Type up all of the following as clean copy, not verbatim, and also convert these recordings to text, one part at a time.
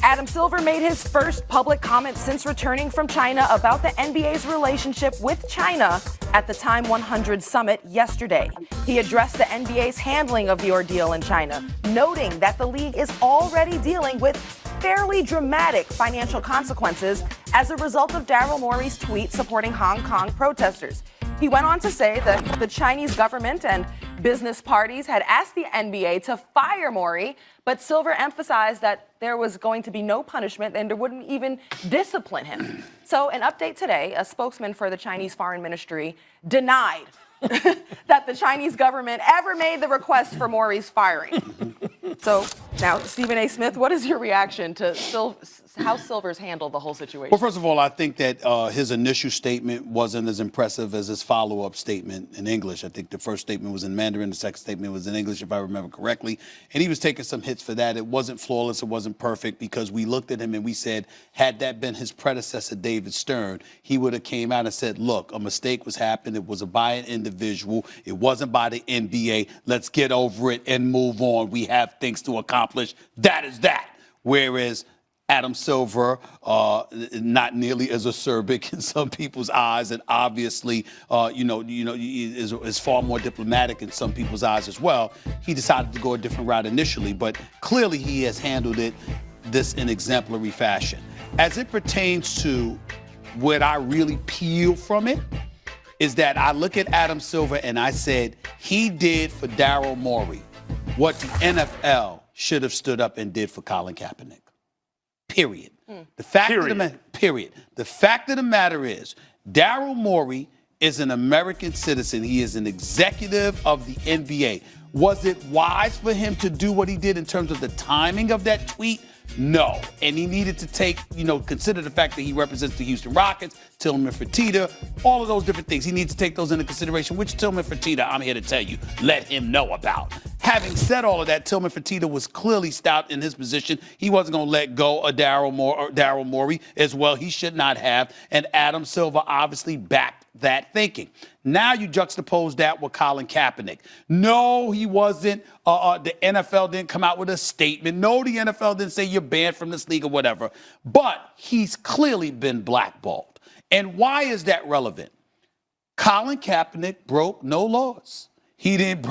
Adam Silver made his first public comment since returning from China about the NBA's relationship with China at the Time 100 summit yesterday. He addressed the NBA's handling of the ordeal in China, noting that the league is already dealing with fairly dramatic financial consequences as a result of Daryl Morey's tweet supporting Hong Kong protesters. He went on to say that the Chinese government and business parties had asked the NBA to fire Morey, but Silver emphasized that there was going to be no punishment and there wouldn't even discipline him. So, an update today, a spokesman for the Chinese Foreign Ministry denied that the Chinese government ever made the request for Morey's firing. So, now, Stephen A. Smith, what is your reaction to how Silver's handled the whole situation? Well, first of all, I think that his initial statement wasn't as impressive as his follow-up statement in English. I think the first statement was in Mandarin, the second statement was in English, if I remember correctly. And he was taking some hits for that. It wasn't flawless, it wasn't perfect, because we looked at him and we said, had that been his predecessor, David Stern, he would have came out and said, look, a mistake was happened. It was by an individual. It wasn't by the NBA. Let's get over it and move on. We have things to accomplish. That is that. Whereas Adam Silver, not nearly as acerbic in some people's eyes, and obviously, is far more diplomatic in some people's eyes as well. He decided to go a different route initially, but clearly he has handled this in exemplary fashion. As it pertains to what I really peel from it, is that I look at Adam Silver and I said he did for Daryl Morey what the NFL should have stood up and did for Colin Kaepernick. Period. The fact of the matter is, Daryl Morey is an American citizen. He is an executive of the NBA. Was it wise for him to do what he did in terms of the timing of that tweet? No. And he needed to consider the fact that he represents the Houston Rockets, Tillman Fertitta, all of those different things. He needs to take those into consideration, which Tillman Fertitta, I'm here to tell you, let him know about. Having said all of that, Tillman Fertitta was clearly stout in his position. He wasn't going to let go of Daryl Morey as well. He should not have. And Adam Silver obviously backed that thinking. Now you juxtapose that with Colin Kaepernick. No, he wasn't. The NFL didn't come out with a statement. No, the NFL didn't say you're banned from this league or whatever. But he's clearly been blackballed. And why is that relevant? Colin Kaepernick broke no laws. He didn't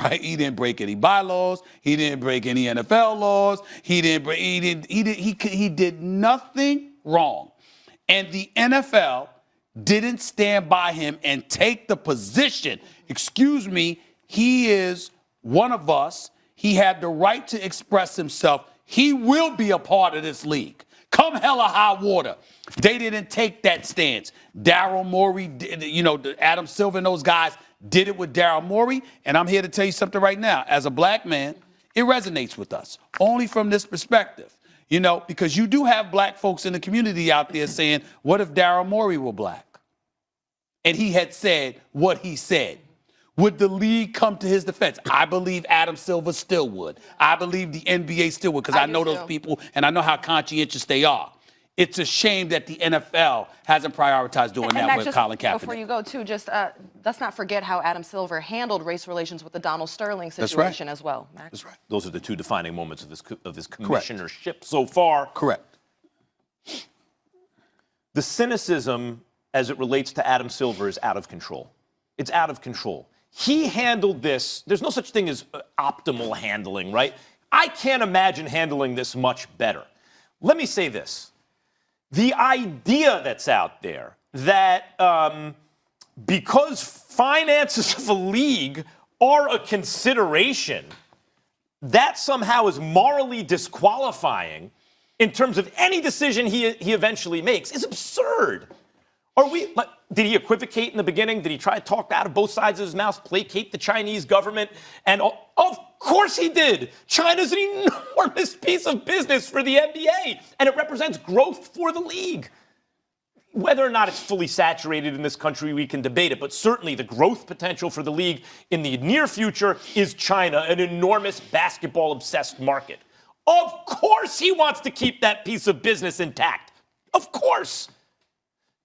break any bylaws. He didn't break any NFL laws. He did nothing wrong. And the NFL didn't stand by him and take the position. Excuse me, he is one of us. He had the right to express himself. He will be a part of this league. Come hell or high water. They didn't take that stance. Daryl Morey, Adam Silver and those guys did it with Daryl Morey. And I'm here to tell you something right now. As a black man, it resonates with us, only from this perspective. Because you do have black folks in the community out there saying, what if Daryl Morey were black? And he had said what he said. Would the league come to his defense? I believe Adam Silver still would. I believe the NBA still would, because I know those people and I know how conscientious they are. It's a shame that the NFL hasn't prioritized doing that with Colin Kaepernick. Before you go, too, let's not forget how Adam Silver handled race relations with the Donald Sterling situation as well. Max? That's right. Those are the two defining moments of his commissionership so far. Correct. The cynicism as it relates to Adam Silver is out of control. It's out of control. He handled this. There's no such thing as optimal handling, right? I can't imagine handling this much better. Let me say this. The idea that's out there that because finances of a league are a consideration, that somehow is morally disqualifying in terms of any decision he eventually makes is absurd. Did he equivocate in the beginning? Did he try to talk out of both sides of his mouth, placate the Chinese government? And of course he did. China's an enormous piece of business for the NBA, and it represents growth for the league. Whether or not it's fully saturated in this country, we can debate it, but certainly the growth potential for the league in the near future is China, an enormous basketball-obsessed market. Of course he wants to keep that piece of business intact. Of course.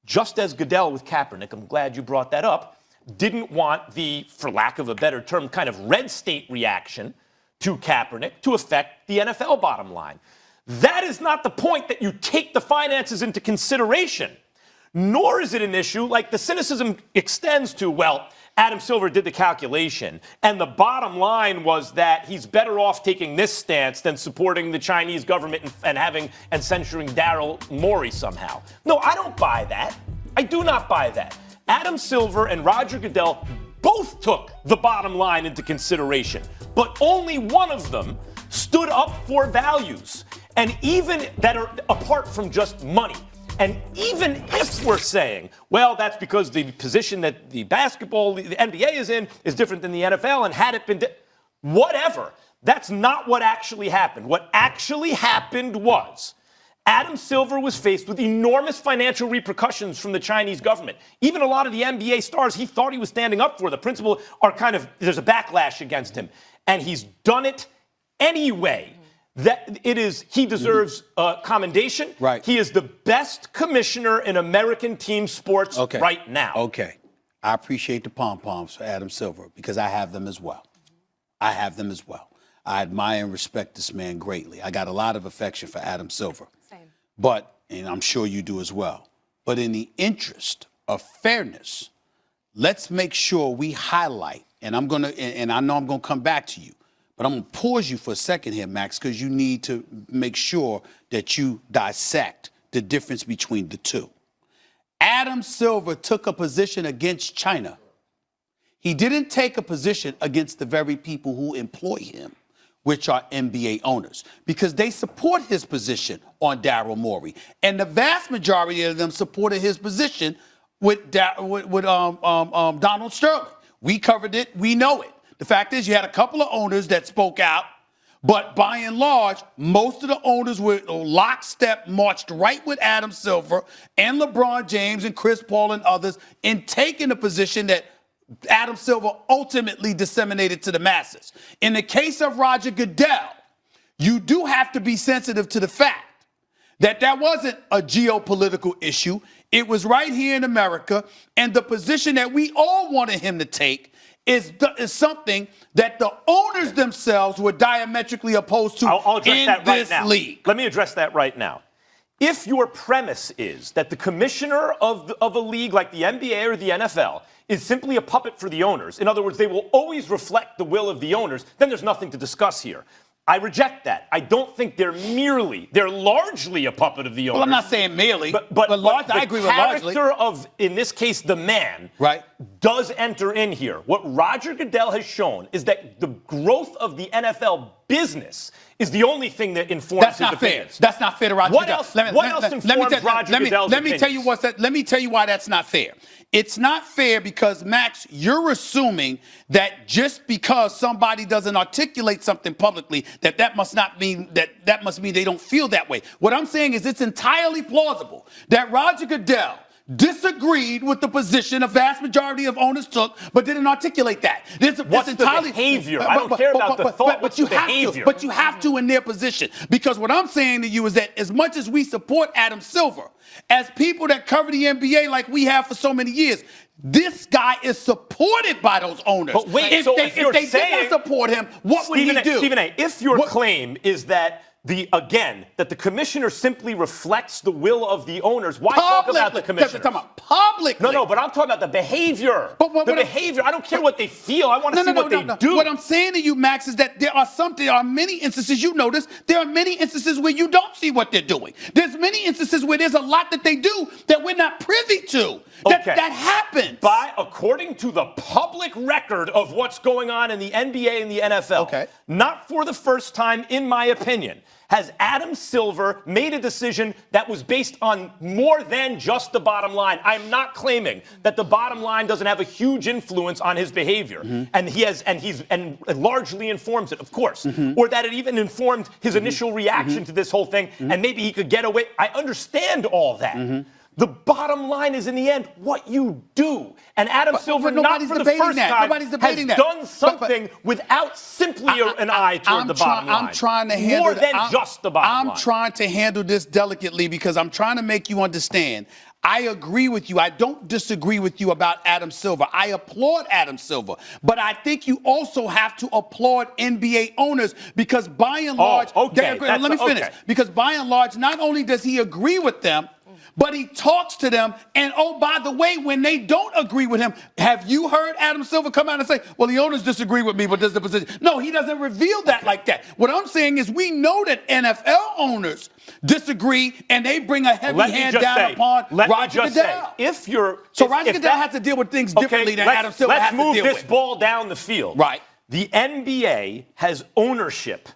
Just as Goodell with Kaepernick, I'm glad you brought that up, didn't want the, for lack of a better term, kind of red state reaction to Kaepernick to affect the NFL bottom line. That is not the point that you take the finances into consideration. Nor is it an issue like the cynicism extends to, well, Adam Silver did the calculation, and the bottom line was that he's better off taking this stance than supporting the Chinese government and censuring Daryl Morey somehow. No, I don't buy that. I do not buy that. Adam Silver and Roger Goodell both took the bottom line into consideration, but only one of them stood up for values, and even that are apart from just money. And even if we're saying, well, that's because the position that the NBA is in is different than the NFL, and had it been whatever, that's not what actually happened. What actually happened was Adam Silver was faced with enormous financial repercussions from the Chinese government. Even a lot of the NBA stars he thought he was standing up for, the principal, there's a backlash against him. And he's done it anyway. He deserves commendation. Right. He is the best commissioner in American team sports right now. Okay. I appreciate the pom-poms for Adam Silver because I have them as well. I admire and respect this man greatly. I got a lot of affection for Adam Silver. Same. And I'm sure you do as well. But in the interest of fairness, let's make sure we highlight, and I know I'm gonna come back to you, but I'm going to pause you for a second here, Max, because you need to make sure that you dissect the difference between the two. Adam Silver took a position against China. He didn't take a position against the very people who employ him, which are NBA owners, because they support his position on Daryl Morey. And the vast majority of them supported his position with Donald Sterling. We covered it. We know it. The fact is, you had a couple of owners that spoke out, but by and large, most of the owners were lockstep, marched right with Adam Silver and LeBron James and Chris Paul and others in taking the position that Adam Silver ultimately disseminated to the masses. In the case of Roger Goodell, you do have to be sensitive to the fact that that wasn't a geopolitical issue. It was right here in America, and the position that we all wanted him to take is something that the owners themselves were diametrically opposed to I'll address in that right this now. league. Let me address that right now. If your premise is that the commissioner of a league like the NBA or the NFL is simply a puppet for the owners, in other words, they will always reflect the will of the owners, then there's nothing to discuss here. I reject that. I don't think they're largely a puppet of the owners. Well, I'm not saying merely, but largely, I agree with largely. The character of, in this case, the man, right, does enter in here. What Roger Goodell has shown is that the growth of the NFL business is the only thing that informs his opinions. That's not fair to Roger Goodell. What else informs Roger Goodell's Let me tell you why that's not fair. It's not fair because, Max, you're assuming that just because somebody doesn't articulate something publicly, that must mean they don't feel that way. What I'm saying is it's entirely plausible that Roger Goodell disagreed with the position a vast majority of owners took, but didn't articulate that. What's entirely the behavior? I don't care about the thought. But you have to in their position. Because what I'm saying to you is that as much as we support Adam Silver, as people that cover the NBA like we have for so many years, this guy is supported by those owners. But wait, if they didn't support him, what would he do? Stephen A., if your claim is that that the commissioner simply reflects the will of the owners, why talk about the commissioner? Talking about publicly. No, but I'm talking about the behavior. The behavior. I don't care what they feel. I want to see what they do. What I'm saying to you, Max, is that there are many instances, you notice, there are many instances where you don't see what they're doing. There's many instances where there's a lot that they do that we're not privy to. That happens. According to the public record of what's going on in the NBA and the NFL, not for the first time, in my opinion, has Adam Silver made a decision that was based on more than just the bottom line. I'm not claiming that the bottom line doesn't have a huge influence on his behavior, and he's largely informs it, of course, or that it even informed his initial reaction to this whole thing, and maybe he could get away. I understand all that. The bottom line is, in the end, what you do. And Adam Silver, not for the first time, has done something without simply an eye toward the bottom line. I'm trying to handle more than just the bottom line. I'm trying to handle this delicately because I'm trying to make you understand. I agree with you. I don't disagree with you about Adam Silver. I applaud Adam Silver. But I think you also have to applaud NBA owners because by and large, okay. let me finish. Okay. Because by and large, not only does he agree with them, but he talks to them. And oh, by the way, when they don't agree with him, have you heard Adam Silver come out and say, well, the owners disagree with me, but this is the position? No, he doesn't reveal that like that. What I'm saying is we know that NFL owners disagree and they bring a heavy hand down upon Roger Goodell. Roger Goodell has to deal with things differently than Adam Silver has to deal with. Let's move this ball down the field. Right. The NBA has ownership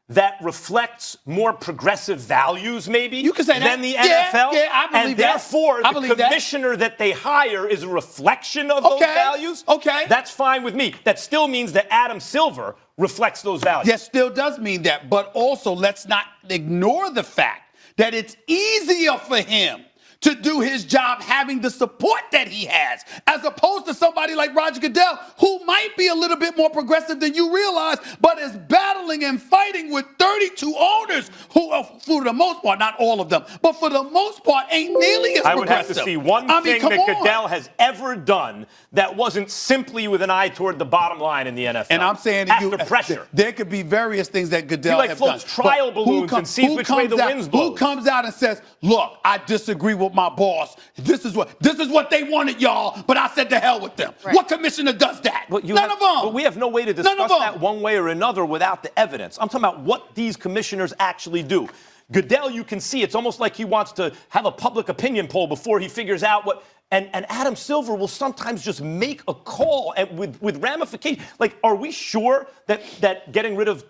that reflects more progressive values, maybe, you can say than the NFL. Yeah, I believe and therefore, the commissioner that they hire is a reflection of those values. Okay. That's fine with me. That still means that Adam Silver reflects those values. Yes, still does mean that. But also, let's not ignore the fact that it's easier for him to do his job having the support that he has, as opposed to somebody like Roger Goodell, who might be a little bit more progressive than you realize, but is battling and fighting with 32 owners who, for the most part, not all of them, but for the most part, ain't nearly as progressive. I would have to see one thing that Goodell has ever done that wasn't simply with an eye toward the bottom line in the NFL. And I'm saying to you, after pressure. There could be various things that Goodell has done. He floats trial balloons and sees which way the winds blow. Who comes out and says, look, I disagree with my boss. This is what they wanted, y'all, but I said to hell with them. Right. What commissioner does that? None of them. But we have no way to discuss that one way or another without the evidence. I'm talking about what these commissioners actually do. Goodell, you can see, it's almost like he wants to have a public opinion poll before he figures out what. And Adam Silver will sometimes just make a call with ramifications. Like, are we sure that getting rid of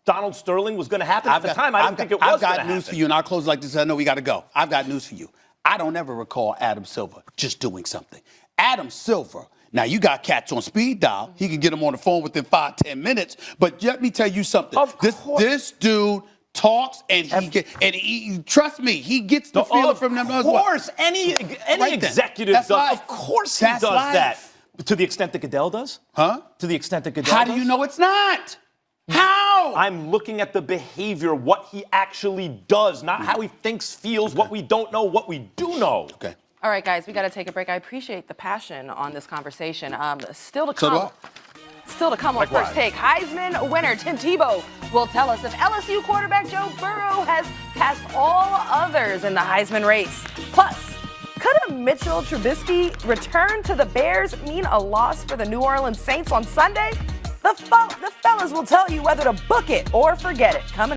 Donald Sterling was going to happen? At the time, I don't think it was going to happen. I've got news for you, and I'll close like this. I know we got to go. I've got news for you. I don't ever recall Adam Silver just doing something. Adam Silver, now you got cats on speed dial. He can get them on the phone within 5-10 minutes. But let me tell you something. This dude talks and he trust me, he gets the feeling from them as well. Of course, any executive does. Of course he does that. To the extent that Goodell does? Huh? To the extent that Goodell does? How do you know it's not? How? I'm looking at the behavior, what he actually does, not how he thinks, feels, what we don't know, what we do know. Okay. All right, guys, we got to take a break. I appreciate the passion on this conversation. Still to come. Still to come on First Take, Heisman winner Tim Tebow will tell us if LSU quarterback Joe Burrow has passed all others in the Heisman race. Plus, could a Mitchell Trubisky return to the Bears mean a loss for the New Orleans Saints on Sunday? The fellas will tell you whether to book it or forget it. Coming